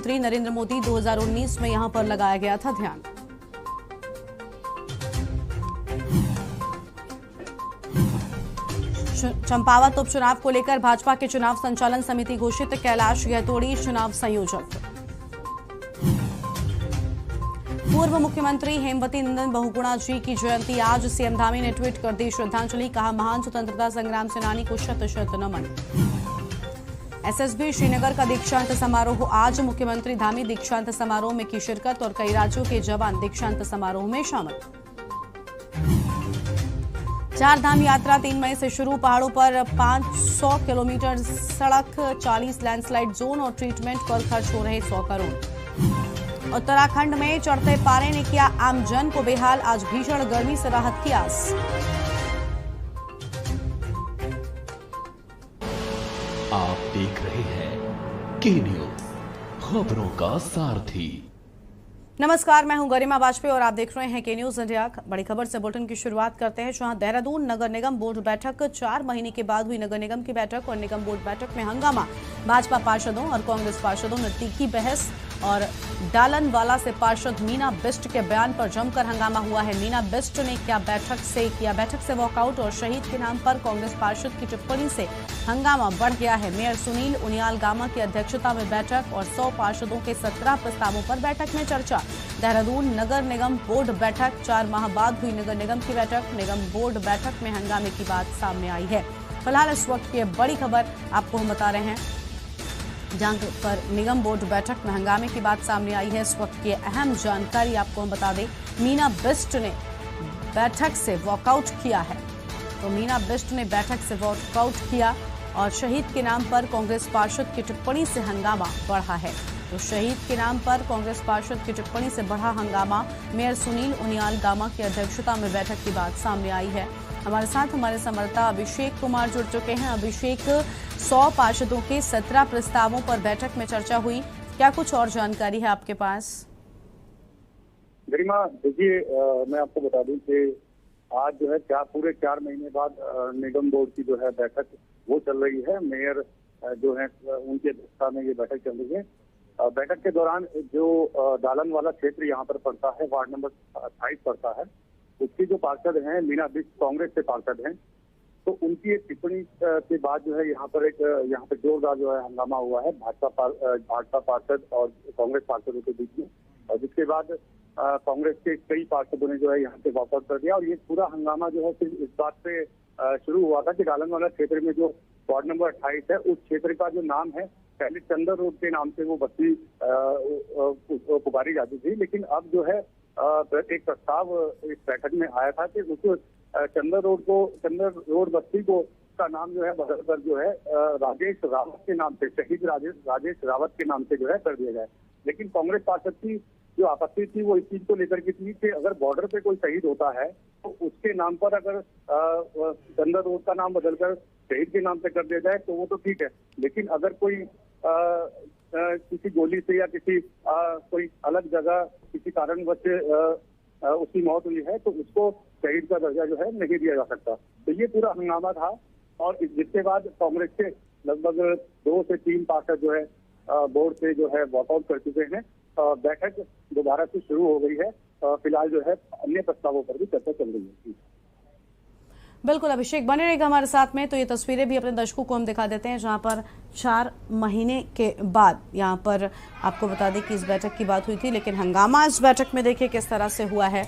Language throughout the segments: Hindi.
प्रधानमंत्री नरेंद्र मोदी 2019 में यहां पर लगाया गया था ध्यान। चंपावत उपचुनाव को लेकर भाजपा के चुनाव संचालन समिति घोषित, कैलाश गहतोड़ी चुनाव संयोजक। पूर्व मुख्यमंत्री हेमवती नंदन बहुगुणा जी की जयंती आज, सीएम धामी ने ट्वीट कर दी श्रद्धांजलि, कहा महान स्वतंत्रता संग्राम सेनानी को शत शत नमन। एसएसबी श्रीनगर का दीक्षांत समारोह आज, मुख्यमंत्री धामी दीक्षांत समारोह में की शिरकत और कई राज्यों के जवान दीक्षांत समारोह में शामिल। 4 धाम यात्रा 3 मई से शुरू, पहाड़ों पर 500 किलोमीटर सड़क, 40 लैंडस्लाइड जोन और ट्रीटमेंट पर खर्च हो रहे 100 करोड़। उत्तराखंड में चढ़ते पारे ने किया आमजन को बेहाल, आज भीषण गर्मी से राहत की आस। आप देख रहे हैं के न्यूज, खबरों का सारथी। नमस्कार, मैं हूं गरिमा वाजपेयी और आप देख रहे हैं के न्यूज इंडिया। बड़ी खबर से बुलेटिन की शुरुआत करते हैं, जहां देहरादून नगर निगम बोर्ड बैठक, 4 महीने के बाद हुई नगर निगम की बैठक और निगम बोर्ड बैठक में हंगामा। भाजपा पार्षदों और कांग्रेस पार्षदों ने तीखी बहस और डालनवाला से पार्षद मीना बिष्ट के बयान पर जमकर हंगामा हुआ है। मीना बिष्ट ने किया बैठक से वॉकआउट और शहीद के नाम पर कांग्रेस पार्षद की टिप्पणी से हंगामा बढ़ गया है। मेयर सुनील उनियाल गामा की अध्यक्षता में बैठक और 100 पार्षदों के 17 प्रस्तावों पर बैठक में चर्चा। देहरादून नगर निगम बोर्ड बैठक, 4 माह बाद हुई नगर निगम की बैठक। निगम बोर्ड बैठक में हंगामे की बात सामने आई है। फिलहाल इस वक्त की बड़ी खबर आपको हम बता रहे हैं, जहां पर निगम बोर्ड बैठक में हंगामे की बात सामने आई है। इस वक्त की अहम जानकारी आपको हम बता दें, मीना बिष्ट ने बैठक से वॉकआउट किया है। तो मीना बिष्ट ने बैठक से वॉकआउट किया और शहीद के नाम पर कांग्रेस पार्षद की टिप्पणी से हंगामा बढ़ा है। तो शहीद के नाम पर कांग्रेस पार्षद की टिप्पणी से बढ़ा हंगामा। मेयर सुनील उनियाल गामा की अध्यक्षता में बैठक की बात सामने आई है। हमारे साथ हमारे संवाददाता अभिषेक कुमार जुड़ चुके हैं। अभिषेक, 100 पार्षदों के 17 प्रस्तावों पर बैठक में चर्चा हुई, क्या कुछ और जानकारी है आपके पास? गरिमा, देखिए, मैं आपको बता दूं कि आज जो है पूरे 4 महीने बाद निगम बोर्ड की जो है बैठक वो चल रही है। मेयर जो है उनकी अध्यक्षता में ये बैठक चल रही है। बैठक के दौरान जो दालन वाला क्षेत्र यहाँ पर पड़ता है, वार्ड नंबर 28 पड़ता है, उसकी जो पार्षद हैं मीना बिष्ट कांग्रेस से पार्षद हैं, तो उनकी एक टिप्पणी के बाद जो है यहाँ पर जोरदार जो है हंगामा हुआ है भाजपा पार्षद और कांग्रेस पार्षदों के बीच में, और जिसके बाद कांग्रेस के कई पार्षदों ने जो है यहाँ से वॉकआउट कर दिया। और ये पूरा हंगामा जो है सिर्फ इस बात से शुरू हुआ था कि दालन वाला क्षेत्र में जो वार्ड नंबर 28 है, उस क्षेत्र का जो नाम है पहले चंदर रोड के नाम से वो बस्ती पुकारी जाती थी, लेकिन अब जो है एक प्रस्ताव इस बैठक में आया था कि उस चंदर रोड बस्ती को का नाम जो है बदल कर जो है राजेश रावत के नाम से, शहीद राजेश रावत के नाम से जो है कर दिया जाए। लेकिन कांग्रेस पार्षद की जो आपत्ति थी वो इस चीज को लेकर की थी कि अगर बॉर्डर पे कोई शहीद होता है तो उसके नाम पर अगर चंदर रोड का नाम बदलकर शहीद के नाम से कर दिया जाए तो वो तो ठीक है, लेकिन अगर कोई किसी गोली से या किसी कोई अलग जगह किसी कारणवश उसकी मौत हुई है तो उसको शहीद का दर्जा जो है नहीं दिया जा सकता। तो ये पूरा हंगामा था और जिसके बाद कांग्रेस के लगभग 2 से 3 पार्षद जो है बोर्ड से जो है वॉकआउट कर चुके हैं। बैठक दोबारा से शुरू हो गई है। फिलहाल जो है अन्य प्रस्तावों पर भी चर्चा चल रही है। बिल्कुल अभिषेक, बने रहेगा हमारे साथ में। तो ये तस्वीरें भी अपने दर्शकों को हम दिखा देते हैं, जहां पर 4 महीने के बाद यहाँ पर आपको बता दें कि इस बैठक की बात हुई थी, लेकिन हंगामा इस बैठक में देखिए किस तरह से हुआ है।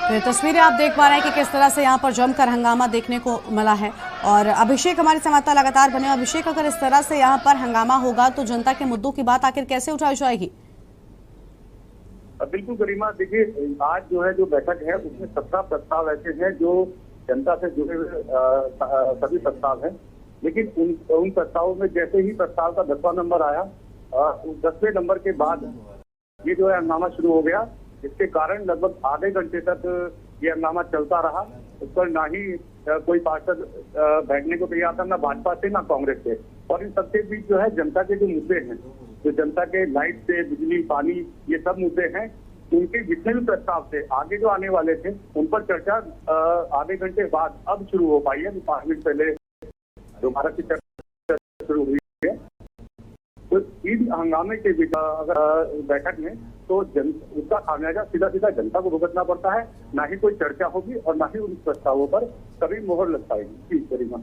तो ये तस्वीरें आप देख पा रहे हैं कि किस तरह से यहाँ पर जमकर हंगामा देखने को मिला है। और अभिषेक, हमारे संवाददाता लगातार बने। अभिषेक, अगर इस तरह से यहाँ पर हंगामा होगा तो जनता के मुद्दों की बात आखिर कैसे उठाई जाएगी? बिल्कुल गरिमा, देखिए, आज जो है जो बैठक है उसमें 17 प्रस्ताव ऐसे हैं जो जनता से जुड़े हुए सभी प्रस्ताव हैं, लेकिन उन प्रस्तावों में जैसे ही प्रस्ताव का 10वां नंबर आया, 10वें नंबर के बाद ये जो है हंगामा शुरू हो गया, जिसके कारण लगभग आधे घंटे तक ये हंगामा चलता रहा। उस पर ना ही कोई पार्षद बैठने को तैयार था, ना भाजपा से ना कांग्रेस से। और इन सबके बीच जो है जनता के जो मुद्दे हैं, जो जनता के लाइट से बिजली पानी ये सब मुद्दे हैं, उनके जितने भी प्रस्ताव थे आगे जो आने वाले थे उन पर चर्चा आधे घंटे बाद अब शुरू हो पाई है। 5 मिनट पहले दोबारा की चर्चा शुरू हुई है। तो इस हंगामे के बीच अगर बैठक में तो उसका खामियाजा सीधा सीधा जनता को भुगतना पड़ता है। ना ही कोई चर्चा होगी और ना ही उन प्रस्तावों पर कभी मोहर लग पाएगी। जी गरिमा।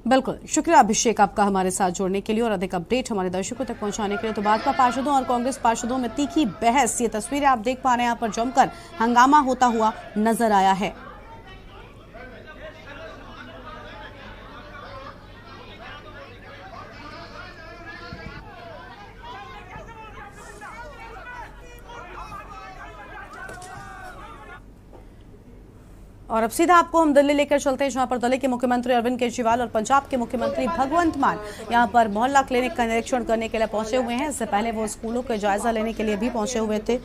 बिल्कुल, शुक्रिया अभिषेक आपका हमारे साथ जुड़ने के लिए और अधिक अपडेट हमारे दर्शकों तक पहुंचाने के लिए। तो भाजपा पार्षदों और कांग्रेस पार्षदों में तीखी बहस, ये तस्वीरें आप देख पा रहे हैं, यहाँ पर जमकर हंगामा होता हुआ नजर आया है। और अब सीधा आपको हम दिल्ली लेकर चलते हैं, जहां पर दिल्ली के मुख्यमंत्री अरविंद केजरीवाल और पंजाब के मुख्यमंत्री भगवंत मान यहां पर मोहल्ला क्लिनिक का निरीक्षण करने के लिए पहुंचे हुए हैं। इससे पहले वो स्कूलों का जायजा लेने के लिए भी पहुंचे हुए थे।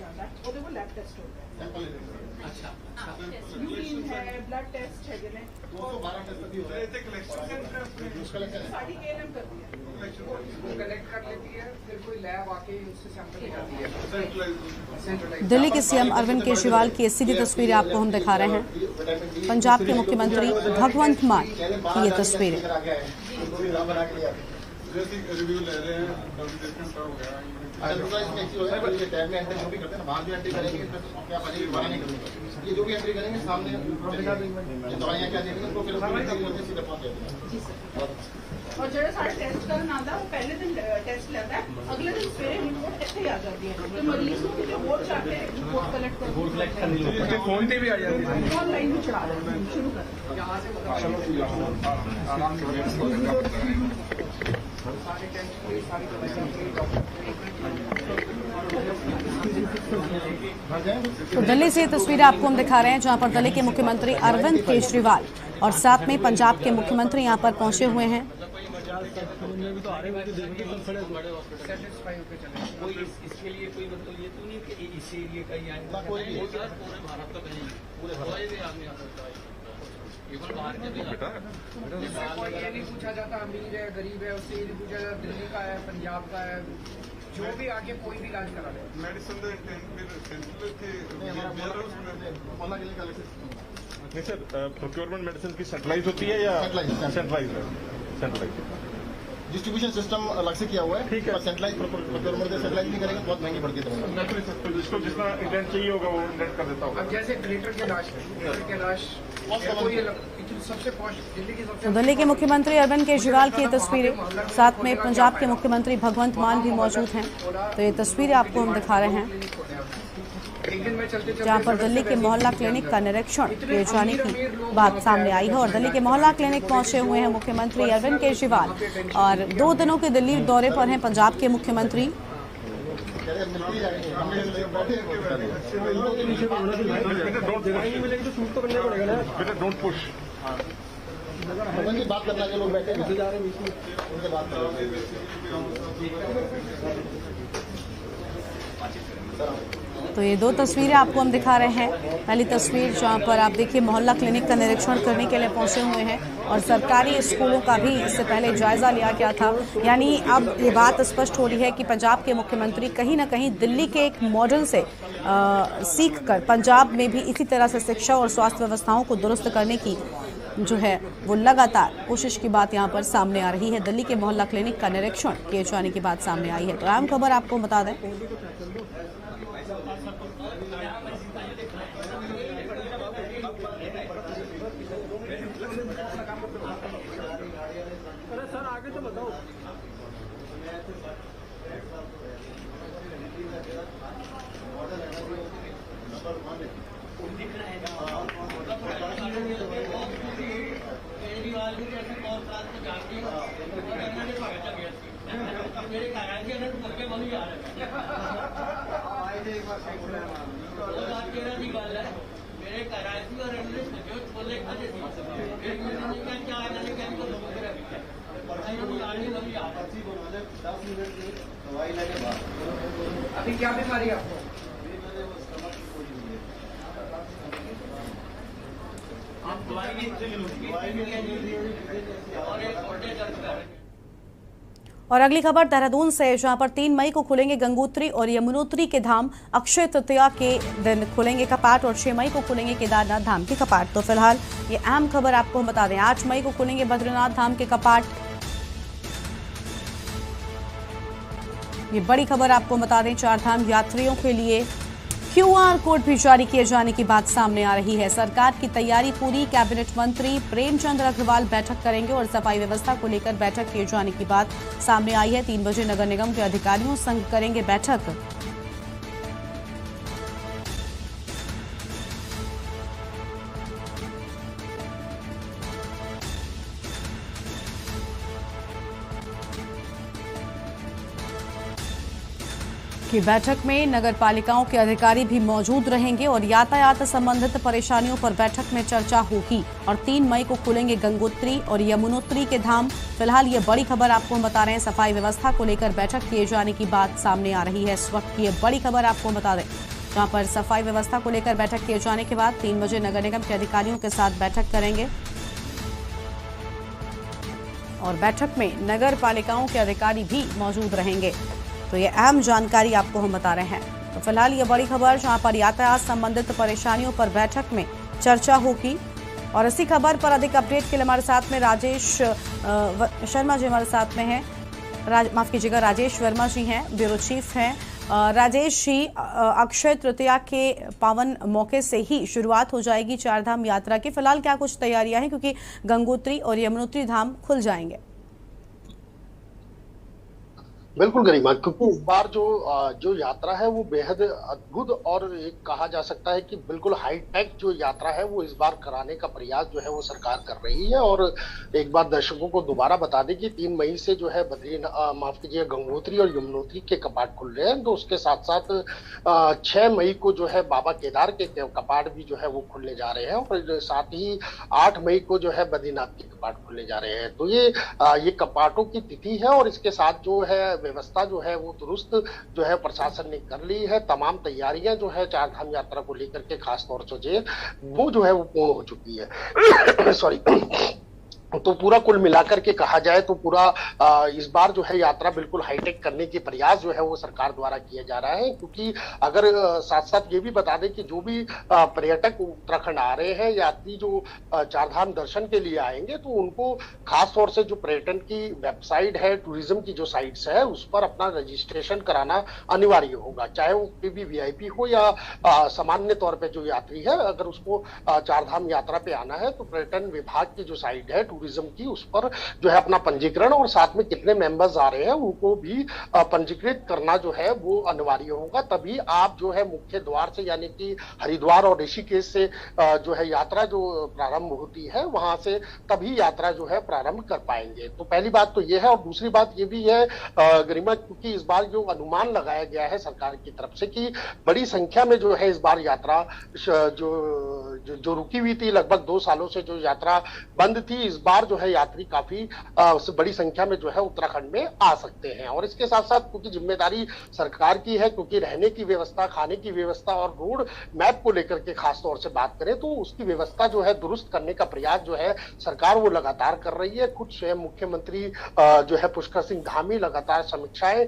दिल्ली के सीएम अरविंद केजरीवाल की सीधी तस्वीरें आपको हम दिखा रहे हैं। पंजाब के मुख्यमंत्री भगवंत मान की ये तस्वीरें। जो भी एंट्री करेंगे सामने दवाइयाँ क्या देंगे उनको सीधे पहुँच जाते हैं। और जो सारे टेस्ट करना आता है वो पहले दिन टेस्ट लेता है, अगले दिन सवेरे रिपोर्ट ऐसे ही आ जाती है। तो मरीजों के जो वोट चाहते हैं रिपोर्ट कलेक्ट करने फोन पे भी आ जाती है, ऑनलाइन भी चढ़ा रहे हैं। शुरू करें तो दिल्ली से ये तस्वीरें आपको हम दिखा रहे हैं, जहां पर दिल्ली के मुख्यमंत्री अरविंद केजरीवाल और साथ में पंजाब के मुख्यमंत्री यहां पर पहुंचे हुए हैं। इसके लिए कोई मतलब ये तो नहीं कि इस एरिया का ही आएगा, पूरे भारत का कहीं पूरे आदमी आ सकता है। केवल बाहर के भी कोई ये नहीं पूछा जाता अमीर है गरीब है, उससे ये नहीं पूछा जाता दिल्ली का है पंजाब का है, जो भी आगे कोई भी इलाज करा ले। मेडिसिन नहीं सर, प्रोक्योरमेंट मेडिसिन की सेंट्रलाइज होती है या सेंट्रलाइज है? सेंट्रलाइज डिस्ट्रीब्यूशन सिस्टम अलग से किया हुआ है, ठीक है। सेंट्रलाइज प्रोक्योरमेंट सेंट्रलाइज नहीं करेंगे बहुत महंगी पड़ती है। जिसको जितना इंटेंट चाहिए होगा वो इंटेंट कर देता होगा। अब जैसे ग्रेटर कैलाश सबसे दिल्ली की तो दिल्ली के मुख्यमंत्री अरविंद केजरीवाल की तस्वीरें, साथ में पंजाब के मुख्यमंत्री भगवंत मान भी मौजूद हैं। तो ये तस्वीरें आपको हम दिखा रहे हैं, जहां पर दिल्ली के मोहल्ला क्लिनिक का निरीक्षण किए जाने की बात सामने आई है। और दिल्ली के मोहल्ला क्लिनिक पहुंचे हुए हैं मुख्यमंत्री अरविंद केजरीवाल और 2 दिनों के दिल्ली दौरे पर हैं पंजाब के मुख्यमंत्री। बात करना के लोग बैठे उनसे बात तो ये 2 तस्वीरें आपको हम दिखा रहे हैं। पहली तस्वीर जहां पर आप देखिए मोहल्ला क्लिनिक का निरीक्षण करने के लिए पहुंचे हुए हैं और सरकारी स्कूलों का भी इससे पहले जायजा लिया गया था। यानी अब ये बात स्पष्ट हो रही है कि पंजाब के मुख्यमंत्री कहीं ना कहीं दिल्ली के एक मॉडल से सीख कर पंजाब में भी इसी तरह से शिक्षा और स्वास्थ्य व्यवस्थाओं को दुरुस्त करने की जो है वो लगातार कोशिश की बात यहाँ पर सामने आ रही है। दिल्ली के मोहल्ला क्लिनिक का निरीक्षण किए जाने की बात सामने आई है। तो अहम खबर आपको बता दें, अभी क्या बीमारी है आपको? आप दवाई नहीं और एक और अगली खबर देहरादून से, जहां पर 3 मई को खुलेंगे गंगोत्री और यमुनोत्री के धाम। अक्षय तृतीया के दिन खुलेंगे कपाट और 6 मई को खुलेंगे केदारनाथ धाम के कपाट। तो फिलहाल ये अहम खबर आपको हम बता दें, 8 मई को खुलेंगे बद्रीनाथ धाम के कपाट। ये बड़ी खबर आपको बता दें, 4 धाम यात्रियों के लिए QR कोड भी जारी किए जाने की बात सामने आ रही है। सरकार की तैयारी पूरी, कैबिनेट मंत्री प्रेमचंद अग्रवाल बैठक करेंगे और सफाई व्यवस्था को लेकर बैठक किए जाने की बात सामने आई है। 3 बजे नगर निगम के अधिकारियों संग करेंगे बैठक। की बैठक में नगर पालिकाओं के अधिकारी भी मौजूद रहेंगे और यातायात संबंधित परेशानियों पर बैठक में चर्चा होगी। और 3 मई को खुलेंगे गंगोत्री और यमुनोत्री के धाम। फिलहाल ये बड़ी खबर आपको हम बता रहे हैं, सफाई व्यवस्था को लेकर बैठक किए जाने की बात सामने आ रही है। इस वक्त की ये बड़ी खबर आपको बता दें, जहां पर सफाई व्यवस्था को लेकर बैठक किए जाने के बाद 3 बजे नगर निगम के अधिकारियों के साथ बैठक करेंगे और बैठक में नगर पालिकाओं के अधिकारी भी मौजूद रहेंगे। तो ये अहम जानकारी आपको हम बता रहे हैं। तो फिलहाल ये बड़ी खबर, जहां पर यातायात संबंधित परेशानियों पर बैठक में चर्चा होगी। और इसी खबर पर अधिक अपडेट के लिए हमारे साथ में राजेश शर्मा जी हमारे साथ में हैं। माफ कीजिएगा, राजेश वर्मा जी हैं, ब्यूरो चीफ हैं। राजेश जी, अक्षय तृतीया के पावन मौके से ही शुरुआत हो जाएगी 4 धाम यात्रा की। फिलहाल क्या कुछ तैयारियां हैं, क्योंकि गंगोत्री और यमुनोत्री धाम खुल जाएंगे? बिल्कुल गरिमा, क्योंकि इस बार जो यात्रा है वो बेहद अद्भुत और एक कहा जा सकता है कि बिल्कुल हाईटेक जो यात्रा है वो इस बार कराने का प्रयास जो है वो सरकार कर रही है। और एक बार दर्शकों को दोबारा बता दें कि 3 मई से जो है माफ कीजिए गंगोत्री और यमुनोत्री के कपाट खुल रहे हैं। तो उसके साथ साथ 6 मई को जो है बाबा केदार के कपाट भी जो है वो खुलने जा रहे हैं और साथ ही 8 मई को जो है बद्रीनाथ के कपाट खुलने जा रहे हैं। तो ये कपाटों की तिथि है और इसके साथ जो है व्यवस्था जो है वो दुरुस्त जो है प्रशासन ने कर ली है। तमाम तैयारियां जो है 4 धाम यात्रा को लेकर के खास तौर से वो जो है वो पूर्ण हो चुकी है। सॉरी। तो पूरा कुल मिलाकर के कहा जाए तो पूरा इस बार जो है यात्रा बिल्कुल हाईटेक करने के प्रयास जो है वो सरकार द्वारा किया जा रहा है। क्योंकि अगर साथ साथ ये भी बता दें कि जो भी पर्यटक उत्तराखंड आ रहे हैं, यात्री जो 4 धाम दर्शन के लिए आएंगे, तो उनको खास तौर से जो पर्यटन की वेबसाइट है, टूरिज्म की जो साइट्स है, उस पर अपना रजिस्ट्रेशन कराना अनिवार्य होगा। चाहे वो कोई भी VIP हो या सामान्य तौर पर जो यात्री है, अगर उसको 4 धाम यात्रा पे आना है तो पर्यटन विभाग की जो साइट है टूरिज्म की, उस पर जो है अपना पंजीकरण और साथ में कितने मेंबर्स आ रहे हैं उनको भी पंजीकृत करना जो है वो अनिवार्य होगा। तभी आप जो है मुख्य द्वार से, यानी कि हरिद्वार और ऋषिकेश से जो है यात्रा जो प्रारंभ होती है वहां से तभी यात्रा जो है प्रारंभ कर पाएंगे। तो पहली बात तो ये है। और दूसरी बात ये भी है गरिमा, क्योंकि इस बार जो अनुमान लगाया गया है सरकार की तरफ से कि बड़ी संख्या में जो है इस बार यात्रा जो रुकी हुई थी, लगभग 2 सालों से जो यात्रा बंद थी, इस बार जो है यात्री काफी बड़ी संख्या में जो है उत्तराखंड में आ सकते हैं। और इसके साथ साथ क्योंकि जिम्मेदारी सरकार की है, क्योंकि रहने की व्यवस्था, खाने की व्यवस्था और रोड मैप को लेकर के खास तौर से बात करें तो उसकी व्यवस्था जो है दुरुस्त करने का प्रयास जो है सरकार वो लगातार कर रही है। खुद स्वयं मुख्यमंत्री जो है पुष्कर सिंह धामी लगातार समीक्षाएं,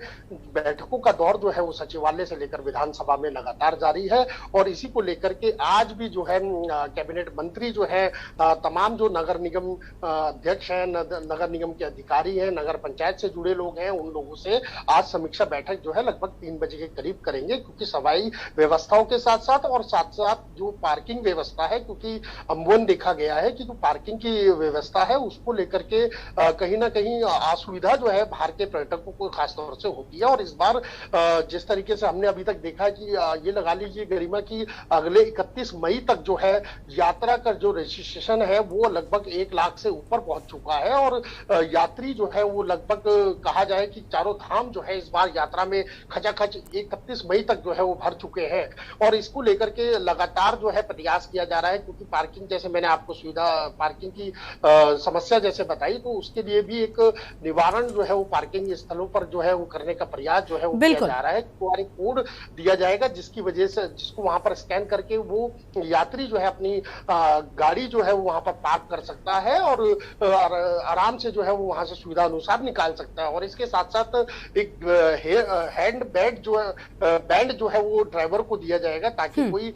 बैठकों का दौर जो है वो सचिवालय से लेकर विधानसभा में लगातार जारी है। और इसी को लेकर के आज भी जो है कैबिनेट मंत्री जो है, तमाम जो नगर निगम अध्यक्ष हैं, नगर निगम के अधिकारी हैं, नगर पंचायत से जुड़े लोग हैं, उन लोगों से आज समीक्षा बैठक जो है लगभग 3 बजे के करीब करेंगे। क्योंकि सफाई व्यवस्थाओं के साथ साथ और साथ साथ जो पार्किंग व्यवस्था है, क्योंकि अमूमन देखा गया है कि जो पार्किंग की व्यवस्था है उसको लेकर के कहीं ना कहीं असुविधा जो है बाहर के पर्यटकों को खास तौर से होती है। और इस बार जिस तरीके से हमने अभी तक देखा कि ये लगा लीजिए गरिमा की अगले 31 मई तक जो है यात्रा का जो रजिस्ट्रेशन है वो लगभग 1 लाख से ऊपर पहुंच चुका है। और यात्री जो है वो लगभग कहा जाए कि चारों धाम जो है इस बार यात्रा में खचाखच 31 मई तक जो है वो भर चुके हैं। और इसको लेकर के लगातार जो है प्रयास किया जा रहा है, क्योंकि पार्किंग, जैसे मैंने आपको सुविधा पार्किंग की समस्या जैसे बताई, तो उसके लिए भी एक निवारण जो है वो पार्किंग स्थलों पर जो है वो करने का प्रयास जो है वो किया जा रहा है। QR कोड दिया जाएगा जिसकी वजह से, जिसको वहां पर स्कैन करके वो यात्री जो है अपनी गाड़ी जो है वो वहां पर पार्क कर सकता है और आराम से जो है वो वहां से सुविधा अनुसार निकाल सकता है। और इसके साथ साथ एक हैंड बैंड जो है वो ड्राइवर को दिया जाएगा, ताकि कोई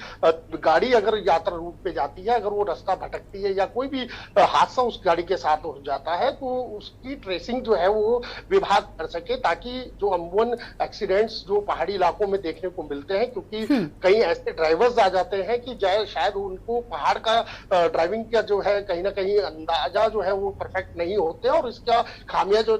गाड़ी अगर यात्रा रूट पे जाती है, अगर वो रास्ता भटकती है या कोई भी हादसा उस गाड़ी के साथ हो जाता है, तो उसकी ट्रेसिंग जो है वो विभाग कर सके, ताकि जो अमूमन एक्सीडेंट्स जो पहाड़ी इलाकों में देखने को मिलते हैं, क्योंकि कई ऐसे ड्राइवर्स आ जाते हैं कि शायद उनको पहाड़ का ड्राइविंग का जो है कहीं ना कहीं अंदाजा जो है वो परफेक्ट नहीं होते, और इसका खामियाजा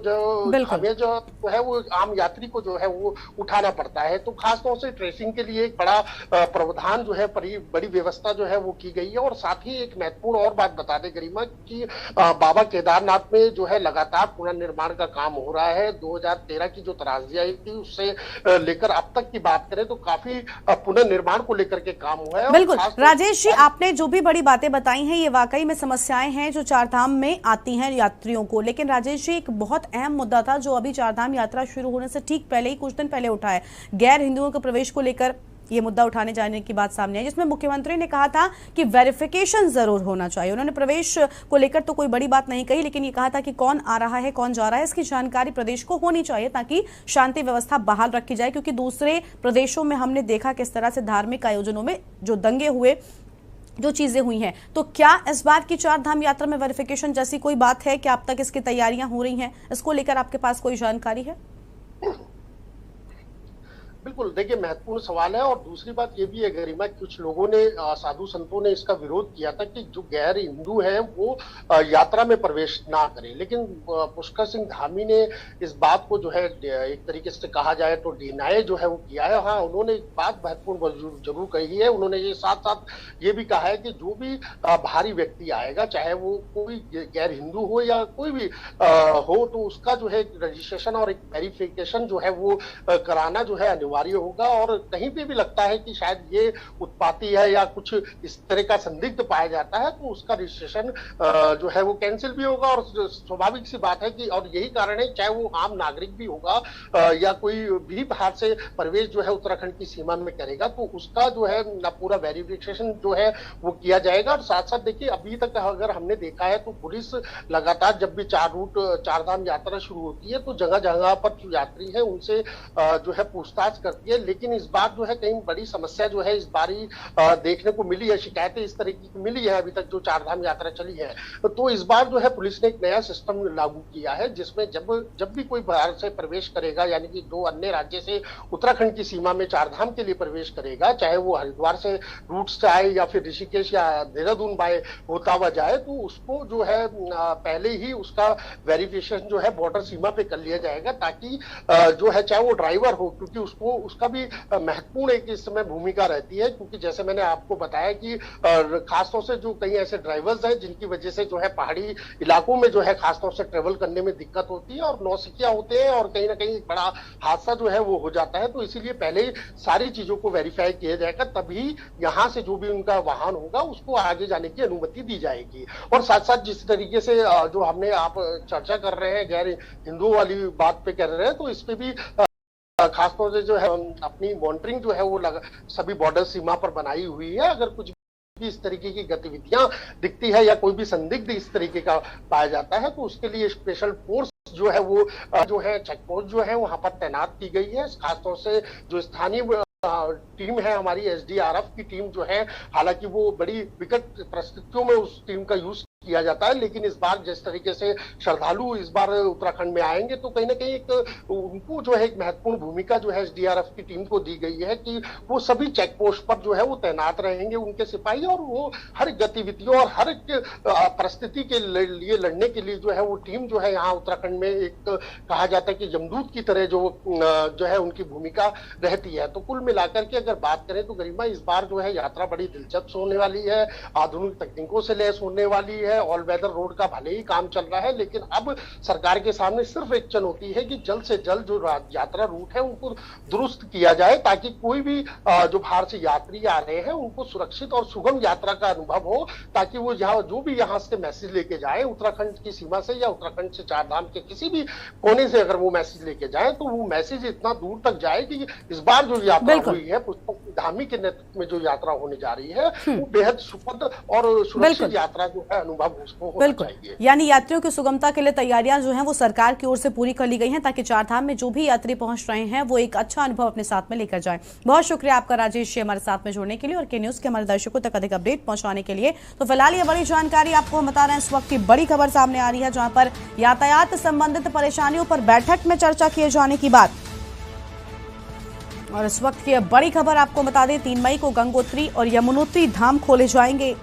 जो है वो आम यात्री को जो है वो उठाना पड़ता है। तो खासतौर से ट्रेसिंग के लिए एक बड़ा प्रावधान जो है, बड़ी व्यवस्था जो है वो की गई है। और साथ ही एक महत्वपूर्ण और बात बता दें गरिमा, कि बाबा केदारनाथ में जो है लगातार पुनर्निर्माण का काम हो रहा है। 2013 की जो त्रासदी आई थी उससे लेकर अब तक की बात करें तो काफी पुनर्निर्माण को लेकर के काम हुआ है। बिल्कुल राजेश जी, आपने जो भी बड़ी बातें बताई हैं ये वाकई में समस्याएं हैं जो चारधाम में आती हैं यात्रियों को। लेकिन राजेश जी, एक बहुत अहम मुद्दा था जो अभी चारधाम यात्रा शुरू होने से ठीक पहले ही कुछ दिन पहले उठा है, गैर हिंदुओं के प्रवेश को लेकर ये मुद्दा उठाने जाने की बात सामने आई, जिसमें मुख्यमंत्री ने कहा था कि वेरिफिकेशन जरूर होना चाहिए। उन्होंने प्रवेश को लेकर तो कोई बड़ी बात नहीं कही, लेकिन ये कहा था कि कौन आ रहा है कौन जा रहा है इसकी जानकारी प्रदेश को होनी चाहिए, ताकि शांति व्यवस्था बहाल रखी जाए। क्योंकि दूसरे प्रदेशों में हमने देखा किस तरह से धार्मिक आयोजनों में जो दंगे हुए, जो चीजें हुई हैं, तो क्या इस बार की चारधाम यात्रा में वेरिफिकेशन जैसी कोई बात है कि अब तक इसकी तैयारियां हो रही हैं? इसको लेकर आपके पास कोई जानकारी है? बिल्कुल, देखिए महत्वपूर्ण सवाल है। और दूसरी बात ये भी है गरिमा, कुछ लोगों ने, साधु संतों ने इसका विरोध किया था कि जो गैर हिंदू हैं वो यात्रा में प्रवेश ना करें, लेकिन पुष्कर सिंह धामी ने इस बात को जो है एक तरीके से कहा जाए तो डिनाई जो है वो किया है। हाँ, उन्होंने एक बात महत्वपूर्ण जरूर कही है। उन्होंने ये साथ साथ ये भी कहा है कि जो भी बाहरी व्यक्ति आएगा, चाहे वो कोई गैर हिंदू हो या कोई भी हो, तो उसका जो है रजिस्ट्रेशन और एक वेरिफिकेशन जो है वो कराना जो है अनिवार्य होगा। और कहीं पे भी लगता है कि शायद ये उत्पाती है या कुछ इस तरह का संदिग्ध पाया जाता है, तो उसका रजिस्ट्रेशन जो है वो कैंसिल भी होगा। और स्वाभाविक सी बात है कि, और यही कारण है, चाहे वो आम नागरिक भी होगा या कोई भी बाहर से प्रवेश जो है उत्तराखंड की सीमा में करेगा, तो उसका जो है ना पूरा वेरिफिकेशन जो है वो किया जाएगा। और साथ साथ देखिए, अभी तक अगर हमने देखा है तो पुलिस लगातार जब भी चारधाम यात्रा शुरू होती है तो जगह जगह पर जो यात्री है उनसे जो है पूछताछ करती है। लेकिन इस बार जो है कहीं बड़ी समस्या जो है इस बार ही देखने को मिली है, शिकायतें इस तरह की मिली है अभी तक जो चारधाम यात्रा चली है। तो इस बार जो है पुलिस ने एक नया सिस्टम लागू किया है, जिसमें जब भी कोई बाहर से प्रवेश करेगा, यानी कि दो अन्य राज्य से उत्तराखंड की सीमा में चारधाम के लिए प्रवेश करेगा, चाहे वो हरिद्वार से रूट से आए या फिर ऋषिकेश या देहरादून बाय होता हुआ जाए, तो उसको जो है पहले ही उसका वेरिफिकेशन जो है बॉर्डर सीमा पे कर लिया जाएगा, ताकि जो है चाहे वो ड्राइवर हो, क्योंकि उसका भी महत्वपूर्ण एक इस समय भूमिका रहती है। क्योंकि जैसे मैंने आपको बताया कि खासतौर से जो कई ऐसे ड्राइवर्स हैं जिनकी वजह से जो है पहाड़ी इलाकों में जो है खासतौर से ट्रेवल करने में दिक्कत होती है और नौसिखिया होते हैं और कहीं ना कहीं एक बड़ा हादसा जो है वो हो जाता है। तो इसीलिए पहले ही सारी चीजों को वेरीफाई किया जाएगा, तभी यहाँ से जो भी उनका वाहन होगा उसको आगे जाने की अनुमति दी जाएगी। और साथ साथ जिस तरीके से जो हमने आप चर्चा कर रहे हैं गैर हिंदुओं वाली बात पे कर रहे हैं, तो इस पे भी खासतौर से जो है अपनी मॉनिटरिंग जो है वो सभी बॉर्डर सीमा पर बनाई हुई है। अगर कुछ भी इस तरीके की गतिविधियां दिखती है या कोई भी संदिग्ध इस तरीके का पाया जाता है, तो उसके लिए स्पेशल फोर्स जो है वो जो है चेक पोस्ट जो है वहां पर तैनात की गई है। खासतौर से जो स्थानीय टीम है हमारी एसडीआरएफ की टीम जो है, हालांकि वो बड़ी विकट परिस्थितियों में उस टीम का यूज किया जाता है, लेकिन इस बार जिस तरीके से श्रद्धालु इस बार उत्तराखंड में आएंगे तो कहीं ना कहीं एक उनको जो है एक महत्वपूर्ण भूमिका जो है एसडीआरएफ की टीम को दी गई है कि वो सभी चेक पोस्ट पर जो है वो तैनात रहेंगे उनके सिपाही, और वो हर गतिविधियों और हर परिस्थिति के लिए लड़ने के लिए जो है वो टीम जो है यहाँ उत्तराखंड में एक कहा जाता है कि यमदूत की तरह जो है उनकी भूमिका रहती है। तो कुल मिलाकर के अगर बात करें तो गरिमा इस बार जो है यात्रा बड़ी दिलचस्प होने वाली है, आधुनिक तकनीकों से लैस होने वाली है। ऑल वेदर रोड का भले ही काम चल रहा है, लेकिन अब सरकार के सामने सिर्फ एक चुनौती है कि जल्द से जल्द जो यात्रा रूट है उनको दुरुस्त किया जाए, ताकि कोई भी जो बाहर से यात्री आ रहे हैं उनको सुरक्षित और सुगम यात्रा का अनुभव हो, ताकि वो जो भी यहाँ से मैसेज लेके जाए उत्तराखंड की सीमा से या उत्तराखंड से चारधाम के किसी भी कोने से अगर वो मैसेज लेके जाए तो वो मैसेज इतना दूर तक जाए कि इस बार जो यात्रा हुई है पुष्कर धामी के नेतृत्व में जो यात्रा होने जा रही है वो बेहद सुखद और सुरक्षित यात्रा जो है अनुभव अनुभव उसको होना बिल्कुल, चाहिए। यानी यात्रियों की सुगमता के लिए तैयारियां जो हैं वो सरकार की ओर से पूरी कर ली गई हैं ताकि चारधाम में जो भी यात्री पहुंच रहे हैं वो एक अच्छा अनुभव अपने साथ में लेकर जाएं। बहुत शुक्रिया आपका राजेश जी हमारे साथ में जुड़ने के लिए और के न्यूज के हमारे दर्शकों तक अधिक अपडेट पहुंचाने के लिए। तो फिलहाल ये बड़ी जानकारी आपको हम बता रहे हैं, इस वक्त की बड़ी खबर सामने आ रही है जहां पर यातायात संबंधित परेशानियों पर बैठक में चर्चा किए जाने की बात। और इस वक्त की बड़ी खबर आपको बता दें, 3 मई को गंगोत्री और यमुनोत्री धाम खोले जाएंगे।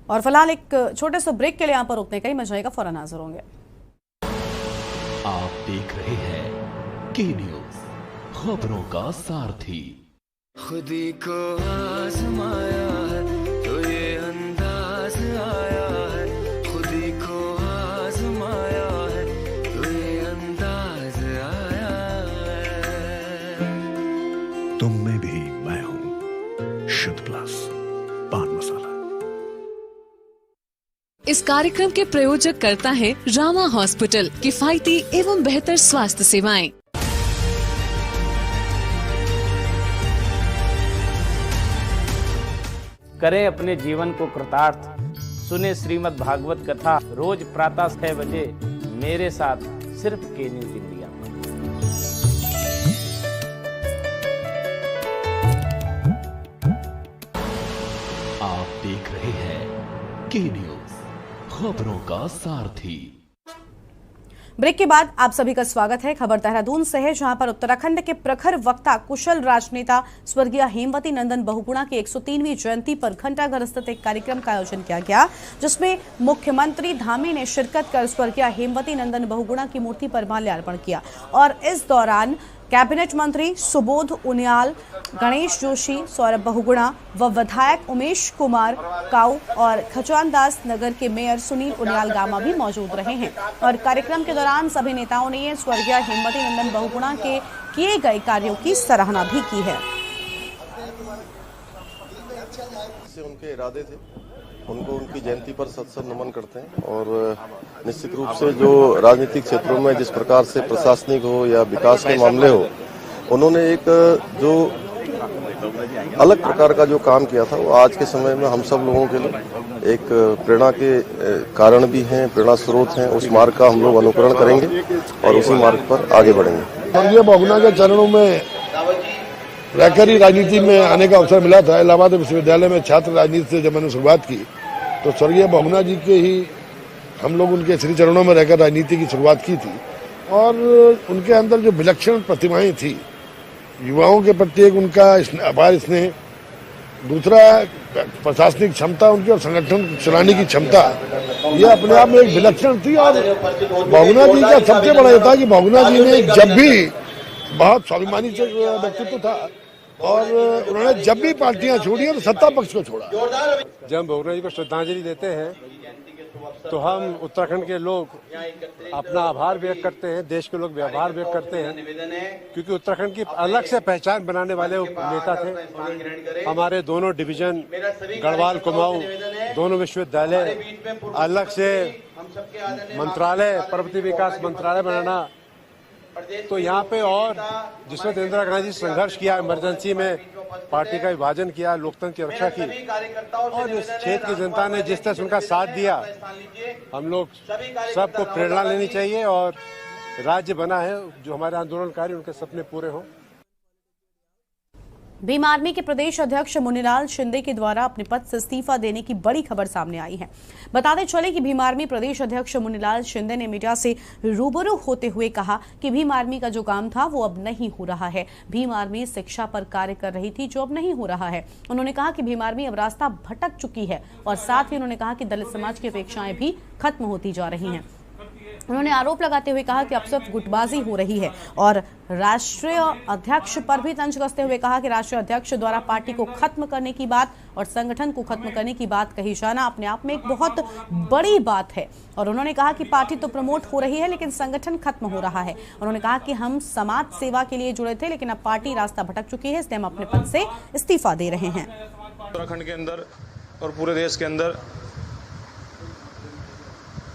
और फिलहाल एक छोटे से ब्रेक के लिए यहां पर रुकने का ही मजा आएगा, फौरन हाजिर होंगे। आप देख रहे हैं के न्यूज, खबरों का सारथी। खुदी को आजमाया है तो ये अंदाज आया है, खुदी को आजमाया है तो ये अंदाज आया है। तुम में भी मैं हूं, शुद्ध प्लस पान मसाला। इस कार्यक्रम के प्रायोजक करता है रामा हॉस्पिटल, किफायती एवं बेहतर स्वास्थ्य सेवाएं। करें अपने जीवन को कृतार्थ, सुने श्रीमद् भागवत कथा रोज प्रातः 6 बजे मेरे साथ सिर्फ के न्यूज इंडिया। आप देख रहे हैं के न्यूज, खबरों का सारथी। ब्रेक के बाद आप सभी का स्वागत है। खबर देहरादून से है जहां पर उत्तराखंड के प्रखर वक्ता, कुशल राजनेता स्वर्गीय हेमवती नंदन बहुगुणा की 103वीं जयंती पर घंटाघर स्थित एक कार्यक्रम का आयोजन किया गया, जिसमें मुख्यमंत्री धामी ने शिरकत कर स्वर्गीय हेमवती नंदन बहुगुणा की मूर्ति पर माल्यार्पण किया। और इस दौरान कैबिनेट मंत्री सुबोध उनियाल, गणेश जोशी, सौरभ बहुगुणा व विधायक उमेश कुमार काऊ और खचानदास नगर के मेयर सुनील उनियाल गामा भी मौजूद रहे हैं। और कार्यक्रम के दौरान सभी नेताओं ने स्वर्गीय हेमवती नंदन बहुगुणा के किए गए कार्यों की सराहना भी की है। उनके इरादे थे, उनको उनकी जयंती पर सत नमन करते हैं। और निश्चित रूप से जो राजनीतिक क्षेत्रों में जिस प्रकार से प्रशासनिक हो या विकास के मामले हो, उन्होंने एक जो अलग प्रकार का जो काम किया था वो आज के समय में हम सब लोगों के लिए एक प्रेरणा के कारण भी हैं, प्रेरणा स्रोत हैं। उस मार्ग का हम लोग अनुकरण करेंगे और उसी मार्ग पर आगे बढ़ेंगे। स्वर्गीय बहुगुणा के चरणों में रहकर ही राजनीति में आने का अवसर मिला था। इलाहाबाद विश्वविद्यालय में छात्र राजनीति से जब मैंने शुरुआत की तो स्वर्गीय बहुगुणा जी के ही हम लोग उनके श्री चरणों में रहकर राजनीति की शुरुआत की थी। और उनके अंदर जो विलक्षण प्रतिमाएं थी, युवाओं के प्रति एक उनका अपार स्नेह, दूसरा प्रशासनिक क्षमता उनकी और संगठन चलाने की क्षमता, ये अपने आप में एक विलक्षण थी। और बहुगुणा जी का सबसे बड़ा ये था कि बहुगुणा जी ने जब भी बहुत स्वाभिमानी व्यक्तित्व था और उन्होंने जब भी पार्टियां छोड़ी और सत्ता पक्ष को छोड़ा। जब हम बहुगुणा जी को श्रद्धांजलि देते हैं तो हम उत्तराखंड के लोग अपना आभार व्यक्त करते हैं, देश के लोग आभार व्यक्त करते हैं, क्योंकि उत्तराखंड की अलग से पहचान बनाने वाले नेता थे। हमारे दोनों डिवीजन, गढ़वाल कुमाऊं, दोनों विश्वविद्यालय, अलग से मंत्रालय, पर्वतीय विकास मंत्रालय बनाना, तो यहाँ पे और जिसमें इंदिरा गांधी संघर्ष किया, इमरजेंसी में पार्टी का विभाजन किया, लोकतंत्र की रक्षा की, और इस क्षेत्र की जनता ने जिस तरह से उनका साथ दिया, हम लोग सबको प्रेरणा लेनी चाहिए और राज्य बना है जो हमारे आंदोलनकारी उनके सपने पूरे हों। भीम आर्मी के प्रदेश अध्यक्ष मुनीलाल शिंदे के द्वारा अपने पद से इस्तीफा देने की बड़ी खबर सामने आई है। बताते चले कि भीम आर्मी प्रदेश अध्यक्ष मुनीलाल शिंदे ने मीडिया से रूबरू होते हुए कहा कि भीम आर्मी का जो काम था वो अब नहीं हो रहा है। भीम आर्मी शिक्षा पर कार्य कर रही थी जो अब नहीं हो रहा है। उन्होंने कहा कि भीम आर्मी अब रास्ता भटक चुकी है और साथ ही उन्होंने कहा कि दलित समाज की अपेक्षाएं भी खत्म होती जा रही हैं। उन्होंने आरोप लगाते हुए कहा कि अब सिर्फ गुटबाजी हो रही है और राष्ट्रीय अध्यक्ष पर भी तंज कसते हुए कहा कि राष्ट्रीय अध्यक्ष द्वारा पार्टी को खत्म करने की बात और संगठन को खत्म करने की बात कही जाना अपने आप में एक बहुत बड़ी बात है। और उन्होंने कहा कि पार्टी तो प्रमोट हो रही है लेकिन संगठन खत्म हो रहा है। उन्होंने कहा कि हम समाज सेवा के लिए जुड़े थे लेकिन अब पार्टी रास्ता भटक चुकी है, इसलिए हम अपने पद से इस्तीफा दे रहे हैं। उत्तराखंड के अंदर और पूरे देश के अंदर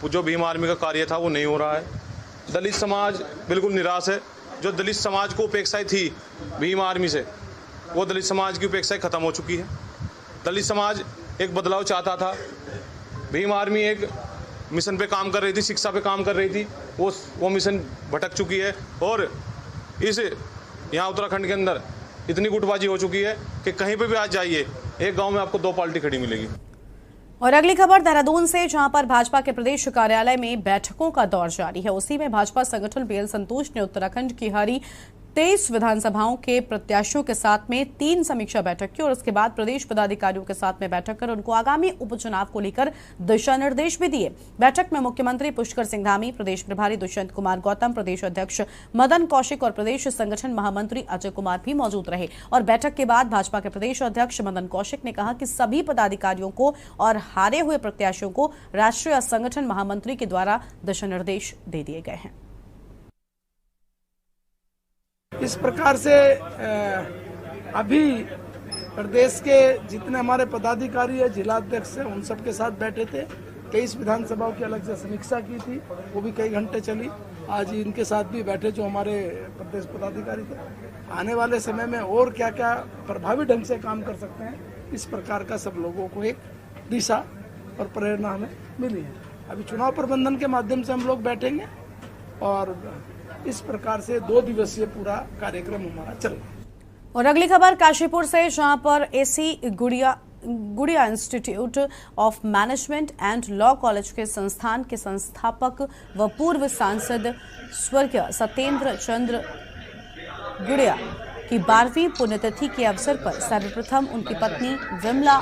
जो भीम आर्मी का कार्य था वो नहीं हो रहा है। दलित समाज बिल्कुल निराश है। जो दलित समाज को उपेक्षाएं थी भीम आर्मी से, वो दलित समाज की उपेक्षाएं खत्म हो चुकी है। दलित समाज एक बदलाव चाहता था। भीम आर्मी एक मिशन पे काम कर रही थी, शिक्षा पे काम कर रही थी, वो मिशन भटक चुकी है और इस यहाँ उत्तराखंड के अंदर इतनी गुटबाजी हो चुकी है कि कहीं पे भी आज जाइए एक गांव में आपको 2 पार्टी खड़ी मिलेगी। और अगली खबर देहरादून से, जहां पर भाजपा के प्रदेश कार्यालय में बैठकों का दौर जारी है। उसी में भाजपा संगठन बीएल संतोष ने उत्तराखंड की हरी 23 विधानसभाओं के प्रत्याशियों के साथ में 3 समीक्षा बैठक की और उसके बाद प्रदेश पदाधिकारियों के साथ में बैठक कर उनको आगामी उपचुनाव को लेकर दिशा निर्देश भी दिए। बैठक में मुख्यमंत्री पुष्कर सिंह धामी, प्रदेश प्रभारी दुष्यंत कुमार गौतम, प्रदेश अध्यक्ष मदन कौशिक और प्रदेश संगठन महामंत्री अजय कुमार भी मौजूद रहे। और बैठक के बाद भाजपा के प्रदेश अध्यक्ष मदन कौशिक ने कहा कि सभी पदाधिकारियों को और हारे हुए प्रत्याशियों को राष्ट्रीय संगठन महामंत्री के द्वारा दिशा निर्देश दे दिए गए हैं। इस प्रकार से अभी प्रदेश के जितने हमारे पदाधिकारी है, जिलाध्यक्ष है, उन सब के साथ बैठे थे। 23 विधानसभाओं की अलग से समीक्षा की थी, वो भी कई घंटे चली। आज इनके साथ भी बैठे जो हमारे प्रदेश पदाधिकारी थे। आने वाले समय में और क्या क्या प्रभावी ढंग से काम कर सकते हैं, इस प्रकार का सब लोगों को एक दिशा और प्रेरणा हमें मिली है। अभी चुनाव प्रबंधन के माध्यम से हम लोग बैठेंगे और इस प्रकार से 2 दिवसीय पूरा कार्यक्रम हमारा चलेगा। और अगली खबर काशीपुर से, जहां पर एसी गुड़िया institute of management and law college के संस्थान के संस्थापक व पूर्व सांसद स्वर्गीय सत्येंद्र चंद्र गुड़िया की 12वीं पुण्यतिथि के अवसर पर सर्वप्रथम उनकी पत्नी विमला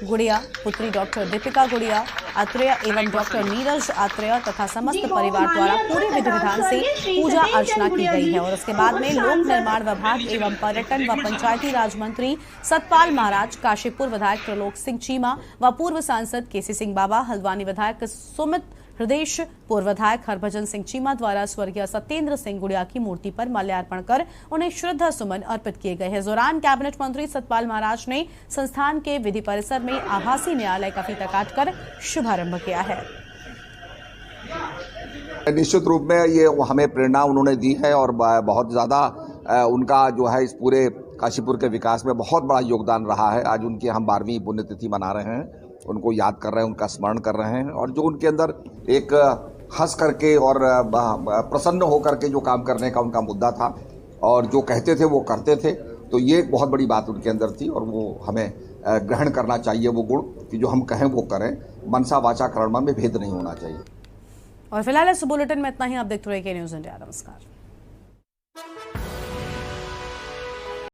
गुड़िया, पुत्री डॉक्टर दीपिका गुड़िया आत्रेय एवं डॉक्टर नीरज आत्रेय तथा समस्त परिवार द्वारा पूरे विधि विधान से पूजा अर्चना की गई है। और उसके बाद में लोक निर्माण विभाग एवं पर्यटन व पंचायती राज मंत्री सतपाल महाराज, काशीपुर विधायक त्रिलोक सिंह चीमा व पूर्व सांसद केसी सिंह बाबा, हल्द्वानी विधायक सुमित हृदय, पूर्व विधायक हरभजन सिंह चीमा द्वारा स्वर्गीय सत्येंद्र सिंह गुड़िया की मूर्ति पर माल्यार्पण कर उन्हें श्रद्धा सुमन अर्पित किए गए हैं। इस दौरान कैबिनेट मंत्री सतपाल महाराज ने संस्थान के विधि परिसर में आभासी न्यायालय का फीता काटकर शुभारंभ किया है। निश्चित रूप में ये हमें प्रेरणा उन्होंने दी है और बहुत ज्यादा उनका जो है इस पूरे काशीपुर के विकास में बहुत बड़ा योगदान रहा है। आज उनकी हम 12वीं पुण्यतिथि मना रहे हैं, उनको याद कर रहे हैं, उनका स्मरण कर रहे हैं और जो उनके अंदर एक हंस करके और प्रसन्न होकर के जो काम करने का उनका मुद्दा था और जो कहते थे वो करते थे, तो ये एक बहुत बड़ी बात उनके अंदर थी और वो हमें ग्रहण करना चाहिए वो गुण कि जो हम कहें वो करें, मनसा वाचा कर्म में भेद नहीं होना चाहिए। और फिलहाल इस बुलेटिन में इतना ही। आप देखते रहिए के न्यूज़ इंडिया। नमस्कार।